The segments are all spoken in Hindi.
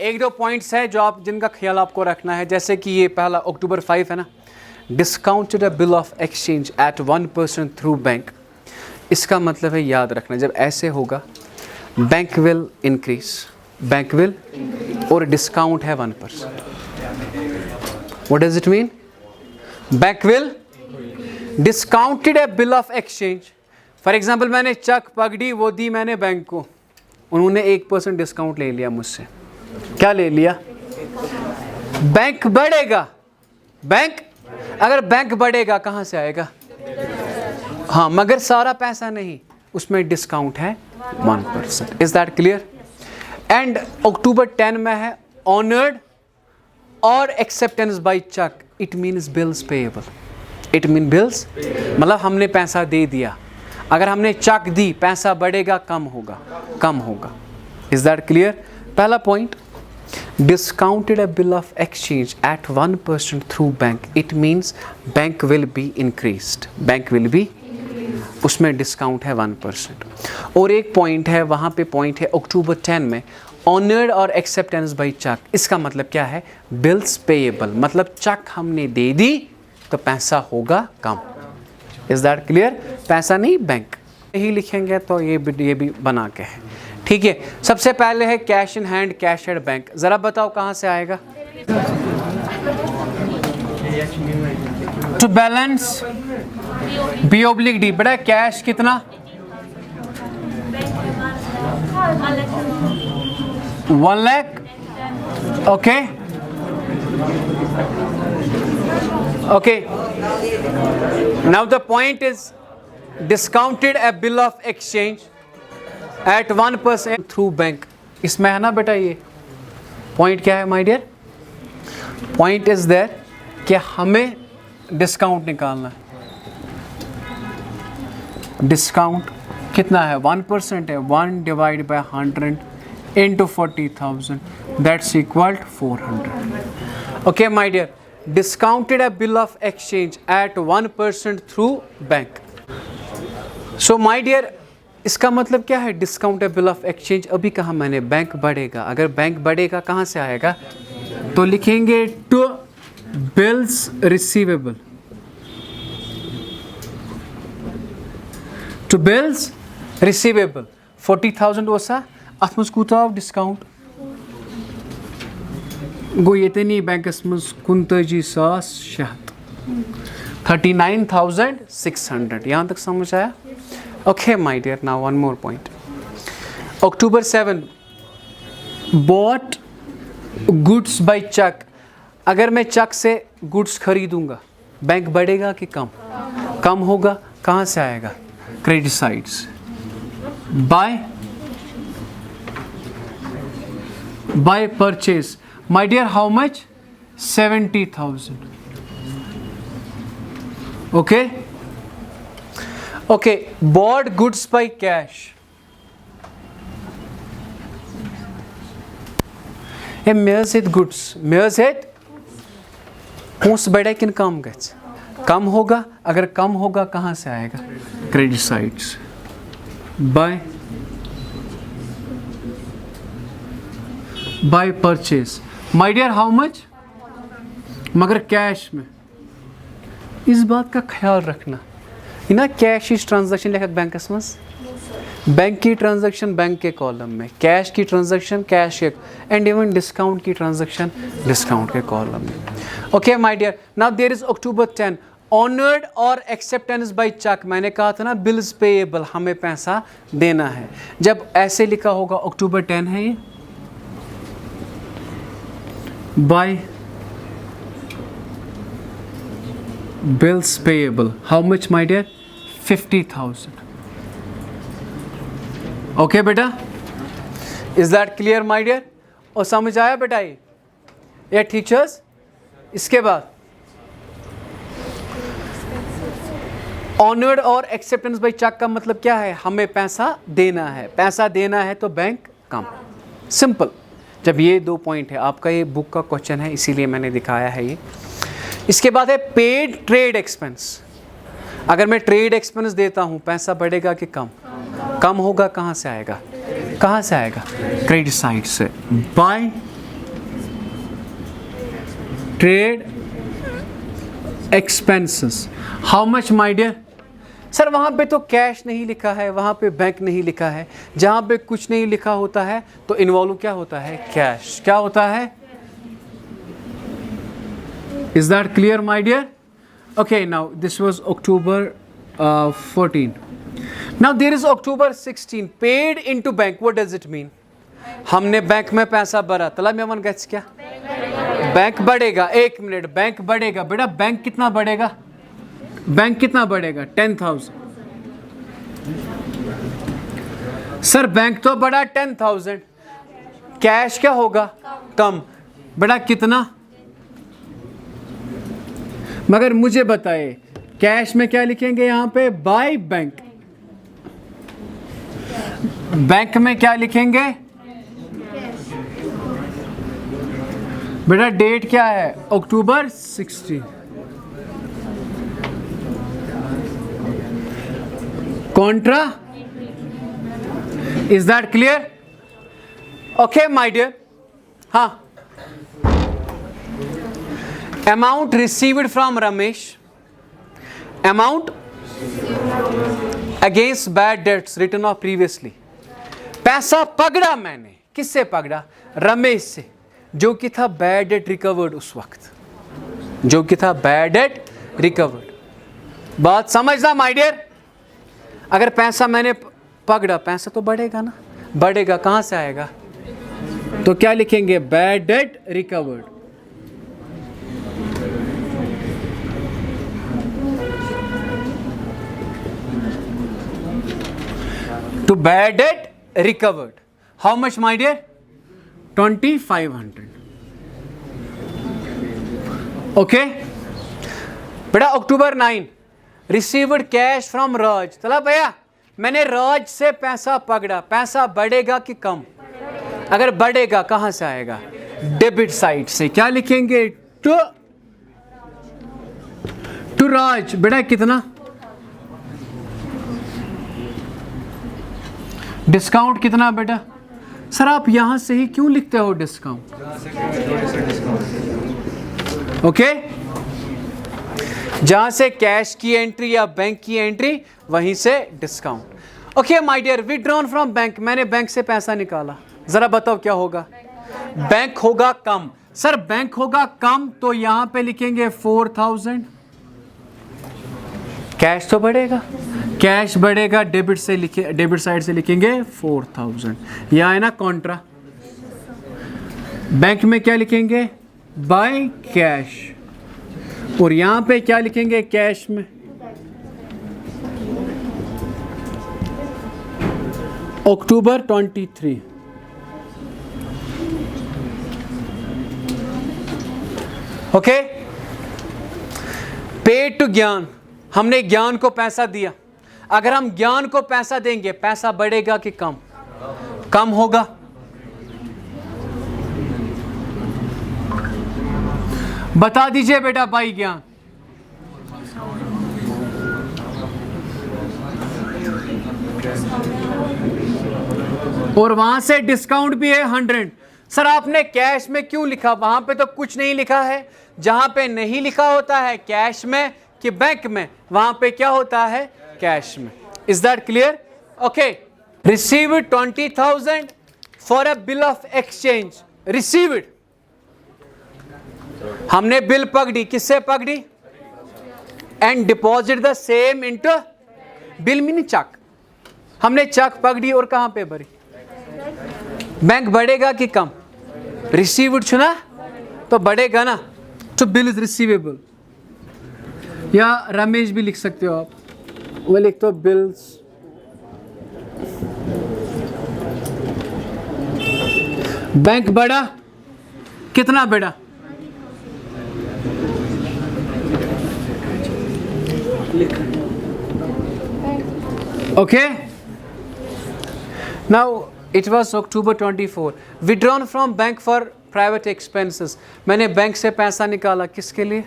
एक दो पॉइंट्स है जो आप जिनका ख्याल आपको रखना है, जैसे कि ये पहला October 5 है ना, discounted a bill of exchange at 1% through bank. इसका मतलब है, याद रखना, जब ऐसे होगा bank will increase, bank will, और डिस्काउंट है 1%। What does it mean? Bank will discounted a bill of exchange. For example मैंने चेक पकड़ी, वो दी मैंने बैंक को, उन्होंने 1% डिस्काउंट ले लिया मुझसे। क्या ले लिया? बैंक बढ़ेगा। बैंक, अगर बैंक बढ़ेगा कहाँ से आएगा? हाँ, मगर सारा पैसा नहीं, उसमें डिस्काउंट है 1%। Is that clear? And October 10 में है ऑनर्ड और acceptance by cheque, it means bills payable. It mean bills, मतलब हमने पैसा दे दिया, अगर हमने चेक दी पैसा बढ़ेगा कम होगा, कम होगा। Is that clear? पहला point, discounted a bill of exchange at 1% through bank, it means bank will be increased, bank will be, उसमें डिस्काउंट है 1%। और एक पॉइंट है वहाँ पे, पॉइंट है October 10 में ऑनर्ड और एक्सेप्टेंस बाय चेक। इसका मतलब क्या है? बिल्स पेएबल, मतलब चेक हमने दे दी तो पैसा होगा कम। Is that clear? पैसा नहीं, बैंक। यही लिखेंगे तो ये भी बना के है, ठीक है। सबसे पहले है cash in hand, cash at bank. ज़रा बताओ कहाँ से आएगा? To balance B/D। बड़ा कैश कितना? 1 lakh. Okay okay, now the point is discounted a bill of exchange at 1% through bank. इसमें है ना बेटा, ये पॉइंट क्या है my dear? Point is that कि हमें डिस्काउंट निकालना है। डिस्काउंट कितना है? 1% है। 1 divide by 100 into 40,000, that's equal 400। Okay my dear, discounted a bill of exchange at 1% through bank. So my dear, इसका मतलब क्या है? Discount a bill of exchange. अभी कहा मैंने बैंक बढ़ेगा, अगर बैंक बढ़ेगा कहाँ से आएगा? तो लिखेंगे to bills receivable, to bills receivable 40,000 ओसा अथ मज कूत आव डिस्काउंट गो ये बैंकस मज 49,600 39,600। यहाँ तक समझ आया? Okay my dear, now one more point. October 7 bought goods by cheque. अगर मैं चेक से गुड्स खरीदूंगा, बैंक बढ़ेगा कि कम? कम होगा। कहाँ से आएगा? क्रेडिट साइड से। By purchase, my dear how much? 70,000। Okay okay, bought goods by cash. मेरे गुड्स, मेरे पोस बढ़े कि कम गज? कम होगा। अगर कम होगा कहाँ से आएगा? क्रेडिट साइड से। By purchase, my dear how much? मगर कैश में। इस बात का ख्याल रखना, ना कैश इज ट्रांजैक्शन लिखा बैंकस में, बैंक की ट्रांजैक्शन बैंक के कॉलम में, कैश की ट्रांजैक्शन कैश के, एंड इवन डिस्काउंट की ट्रांजैक्शन डिस्काउंट के कॉलम में। Okay my dear, now there is October 10 honoured और एक्सेप्टेंस बाय चेक। मैंने कहा था ना बिल्स पेएबल, हमें पैसा देना है। जब ऐसे लिखा होगा October 10 है ये, by bills payable how much my dear? 50,000। Okay बेटा, is that clear my dear? और समझ आया बेटा ये टीचर्स? इसके बाद ऑनर्ड और एक्सेप्टेंस बाय चेक का मतलब क्या है? हमें पैसा देना है, पैसा देना है तो बैंक कम। सिंपल। जब ये दो पॉइंट है, आपका ये बुक का क्वेश्चन है इसीलिए मैंने दिखाया है ये। इसके बाद है पेड ट्रेड एक्सपेंस। अगर मैं ट्रेड एक्सपेंस देता हूँ पैसा बढ़ेगा कि कम? कम होगा। कहाँ से आएगा? कहाँ से आएगा? क्रेडिट साइड से। By trade expenses, how much my dear? Sir वहाँ पे तो कैश नहीं लिखा है, वहाँ पे बैंक नहीं लिखा है, जहाँ पे कुछ नहीं लिखा होता है तो इन्वॉल्व क्या होता है? कैश। क्या होता है? Is that clear my dear? Okay, now this was October 14. Now there is October 16 paid into bank. What does it mean? हमने बैंक में पैसा भरा, तला में मन गच क्या? बैंक बढ़ेगा. एक मिनट, बैंक बढ़ेगा बेटा. बैंक कितना बढ़ेगा? बैंक कितना बढ़ेगा? 10,000. सर बैंक तो बढ़ा 10,000, कैश क्या होगा? कम. बेटा कितना? मगर मुझे बताए कैश में क्या लिखेंगे यहाँ पे? By bank. बैंक में क्या लिखेंगे? बेटा डेट क्या है? October 16. Contra? Is that clear? Okay, my dear. हाँ. Amount received from Ramesh. Amount against bad debts written off previously. पैसा पकड़ा मैंने. किससे पकड़ा? रमेश से, जो कि था बैड डेट रिकवर्ड उस वक्त, जो कि था बैड डेट रिकवर्ड. बात समझना माय डियर. अगर पैसा मैंने पकड़ा, पैसा तो बढ़ेगा ना. बढ़ेगा, कहाँ से आएगा? तो क्या लिखेंगे? Bad debt recovered. To bad debt recovered. How much my dear? 2,500. Okay बेटा. October 9 received cash from Raj. चला भैया, मैंने राज से पैसा पकड़ा. पैसा बढ़ेगा कि कम? अगर बढ़ेगा कहां से आएगा? डेबिट साइड से. क्या लिखेंगे? टू राज. बेटा कितना? डिस्काउंट कितना बेटा? सर आप यहां से ही क्यों लिखते हो डिस्काउंट? ओके, जहां से कैश की एंट्री या बैंक की एंट्री, वहीं से discount. Okay my dear, withdrawn from bank. मैंने बैंक से पैसा निकाला. जरा बताओ क्या होगा? बैंक होगा कम. सर बैंक होगा कम तो यहां पे लिखेंगे 4,000. कैश तो बढ़ेगा. कैश बढ़ेगा, डेबिट से लिखे, डेबिट साइड से लिखेंगे 4,000. यह है ना कॉन्ट्रा. बैंक में क्या लिखेंगे? By cash. और यहां पे क्या लिखेंगे? कैश में. October 23. ओके. पेड टू ज्ञान. हमने ज्ञान को पैसा दिया. अगर हम ज्ञान को पैसा देंगे, पैसा बढ़ेगा कि कम? कम होगा. बता दीजिए बेटा भाई ज्ञान. और वहां से डिस्काउंट भी है 100. सर आपने कैश में क्यों लिखा? वहां पे तो कुछ नहीं लिखा है. जहां पे नहीं लिखा होता है कैश में कि बैंक में, वहां पे क्या होता है? कैश में. Is that clear? Okay. Received 20,000 for a bill of exchange. Received, हमने बिल पकड़ी. किससे पकड़ी? And deposit the same into bill meaning cheque. हमने चेक पकड़ी और कहां पे भरी? बैंक बढ़ेगा कि कम? रिसीव्ड छुना तो बढ़ेगा ना. तो बिल इज रिसीवेबल. या रमेश भी लिख सकते हो आप. वो लिख दो बिल्स. बैंक बढ़ा कितना बढ़ा? Okay. Now it was October 24. Withdrawn from bank for private expenses. मैंने बैंक से पैसा निकाला. किसके लिए?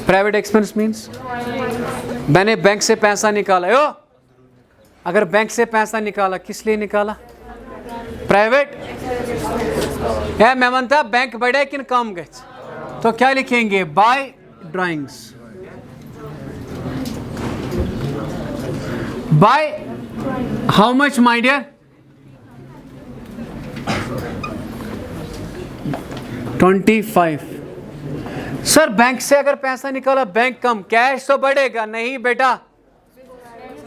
प्राइवेट एक्सपेंस मीन्स मैंने बैंक से पैसा निकाला. यो अगर बैंक से पैसा निकाला, किस लिए निकाला? प्राइवेट. मैं मनता बैंक बढ़े कि कम गए? तो क्या लिखेंगे? By drawings. By how much my dear? 25। Sir bank से अगर पैसा निकाला बैंक कम, कैश तो बढ़ेगा नहीं बेटा,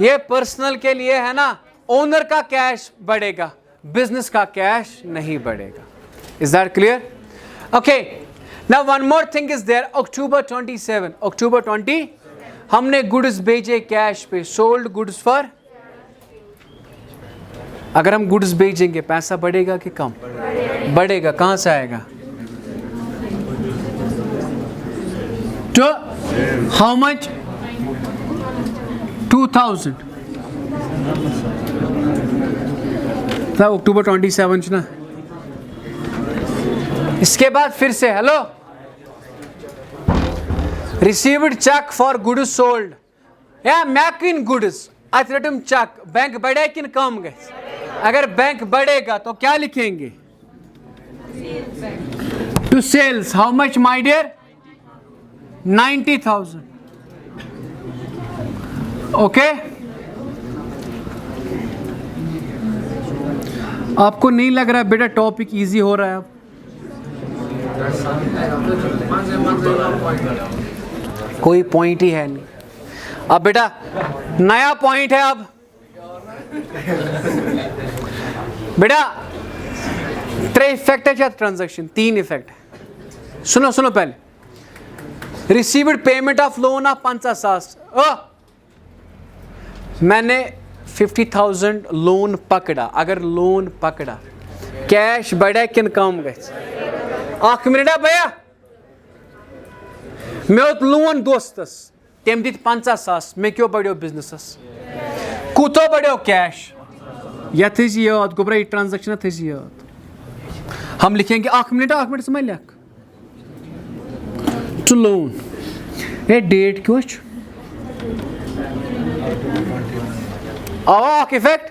ये पर्सनल के लिए है ना, ओनर का कैश बढ़ेगा, बिजनेस का कैश नहीं बढ़ेगा। Is that clear? Okay, now one more thing is there. October 27, October 20 हमने गुड्स भेजे कैश पे, सोल्ड गुड्स फॉर। अगर हम गुड्स भेजेंगे पैसा बढ़ेगा कि कम? बढ़ेगा। कहां से आएगा? तो हाउ मच? 2000 था अक्टूबर 27 ना। इसके बाद फिर से hello, received cheque for goods sold या मैकिन गुड्स अत रटम चेक, बैंक बढ़े कि कम गए? अगर बैंक बढ़ेगा तो क्या लिखेंगे? To sales how much my dear? 90,000। Okay, आपको नहीं लग रहा बेटा टॉपिक इजी हो रहा है? अब कोई पॉइंट ही है नहीं। अब बेटा नया पॉइंट है। अब बेटा ट्रे इफेक्ट है क्या? ट्रांजैक्शन 3 इफेक्ट है। सुनो सुनो पहले, received payment of loan of 50,000। मैंने 50,000 लोन पकड़ा। अगर लोन पकड़ा कैश बढ़े कि कम गए? आख मिनट भैया, मे लोन दोस्तस, तम दित 50,000, मे क्यों बढ़ो बिजनेस? कूतो बढ़ो कैश? या थी याद गोबरा ये ट्रांजैक्शन थी याद। हम लिखेंगे आख मिनट समय लिख टू लोन। ये डेट क्यों? इफेक्ट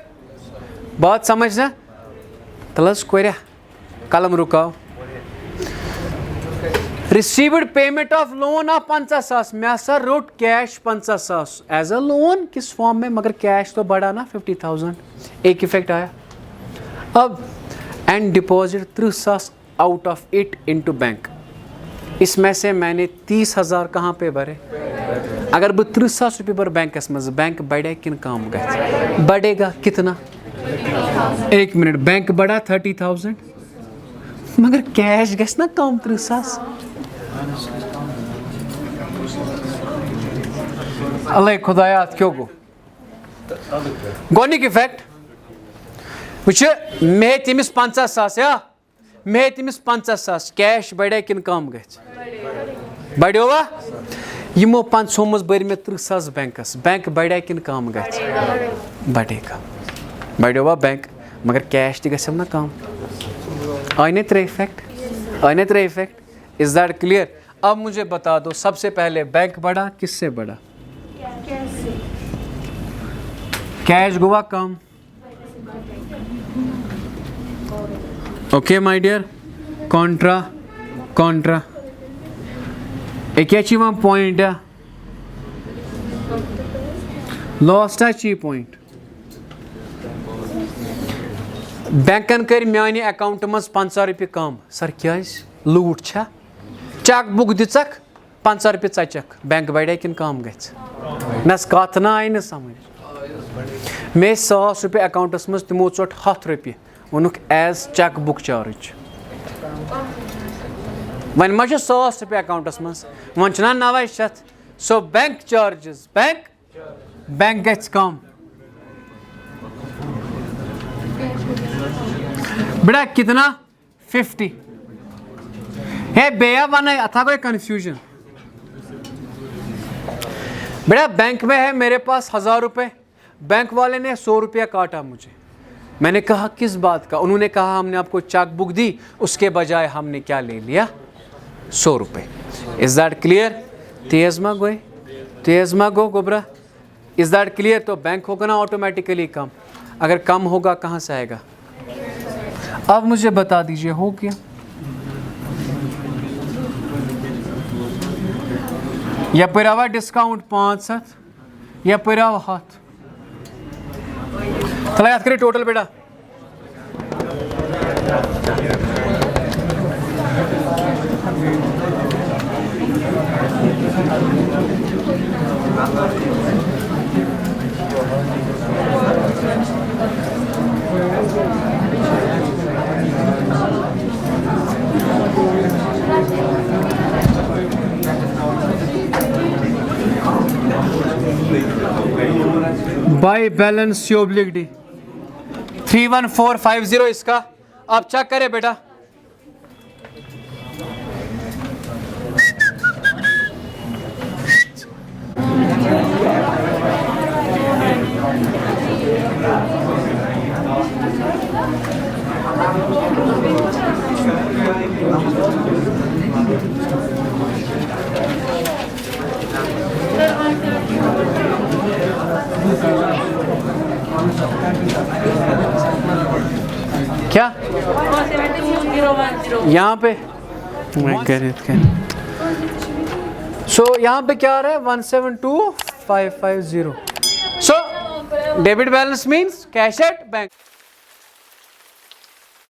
बात समझना? तलस कोरिया कलम रुकाओ। Received payment of loan of 50,000, मैं sir wrote cash 50,000 as a loan किस फॉर्म में, मगर कैश तो बढ़ा ना 50,000। एक इफेक्ट आया। अब and deposit 30,000 out of it into bank. इसमें से मैंने 30,000 कहाँ पे भरे? अगर बह 30,000 रुपये भर बैंकस मज, बैंक बढ़े कि कम गए? बढ़ेगा। कितना? 1 मिनट, बैंक बढ़ा 30,000, मगर कैश गस ना कम 30,000। अल्लाह खुदाया क्यों गो? गोनिक इफेक्ट वुच मे तमिस 50,000 या मे तमिस 50,000, कैश बढ़े कि कम गए? बढ़ो वा? यमो 500 मज बर मे 30,000 बैंकस, बैंक बढ़े कि कम गए? बढ़ेगा। बढ़ो वा बैंक, मगर कैश तो गम ना कम। आए ना 3 इफेक्ट? आए ना 3 इफेक्ट? Is that clear? अब मुझे बता दो, सबसे पहले बैंक बढ़ा किससे बढ़ा? कैश गोवा कम। Okay my dear, contra contra एक पॉइंट है लॉस्ट ची पॉइंट। बैंकन कर मानी अकाउंट मज 50 रुपये कम। सर क्या लूट छा? चेक बुक दिख 50 रुपये चक, बैंक बढ़े कि कम गए? नस कत ना आई न समझ। मे 100 रुपये अकाउंटस मज, तमो चोट 100 रुपये, वनुक एज चेक बुक चार्ज। वन मा 100 रुपये अकाउंटस मज, वन 90। सो बैंक चार्जेस, बैंक गए कम। बड़ा कितना? 50। है बेया वन अथा कोई कंफ्यूजन? बेटा बैंक में है मेरे पास 1000 रुपये, बैंक वाले ने 100 रुपया काटा मुझे। मैंने कहा किस बात का? उन्होंने कहा हमने आपको चेक बुक दी, उसके बजाय हमने क्या ले लिया? 100 रुपये। Is that clear? तेज मा गो गोबरा। Is that clear? तो बैंक होगा ना ऑटोमेटिकली कम। अगर कम होगा कहाँ से आएगा? अब मुझे बता दीजिए हो गया? यपर आवा डिस्काउंट 500 यपर आव 100 चला याद करें टोटल बेटा बाई बैलेंस योब्लिक डी 31450 इसका आप चेक करें बेटा क्या यहाँ पे सो यहाँ पे क्या आ रहा है 172550 so debit balance means cash at bank